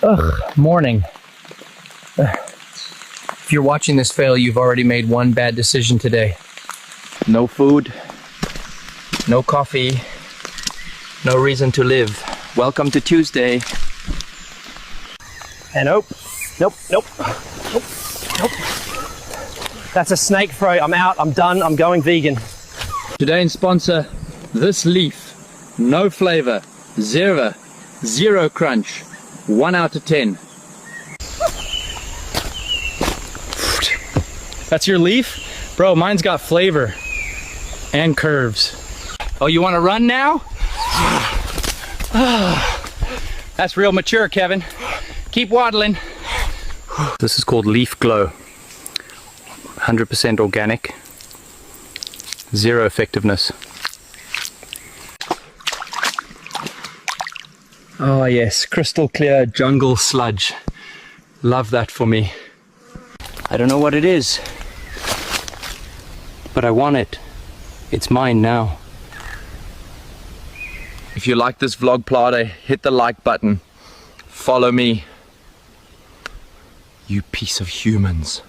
Ugh, morning. If you're watching this fail, you've already made one bad decision today. No food, no coffee, no reason to live. Welcome to Tuesday. And nope. That's a snake throat. I'm out, I'm done, I'm going vegan. Today's sponsor, this leaf. No flavor, zero crunch. 1 out of 10. That's your leaf? Bro, mine's got flavor and curves. Oh, you want to run now? That's real mature, Kevin. Keep waddling. This is called Leaf Glow. 100% organic. Zero effectiveness. Oh yes, crystal clear jungle sludge. Love that for me. I don't know what it is, but I want it. It's mine now. If you like this vlog, Plata, hit the like button. Follow me. You piece of humans.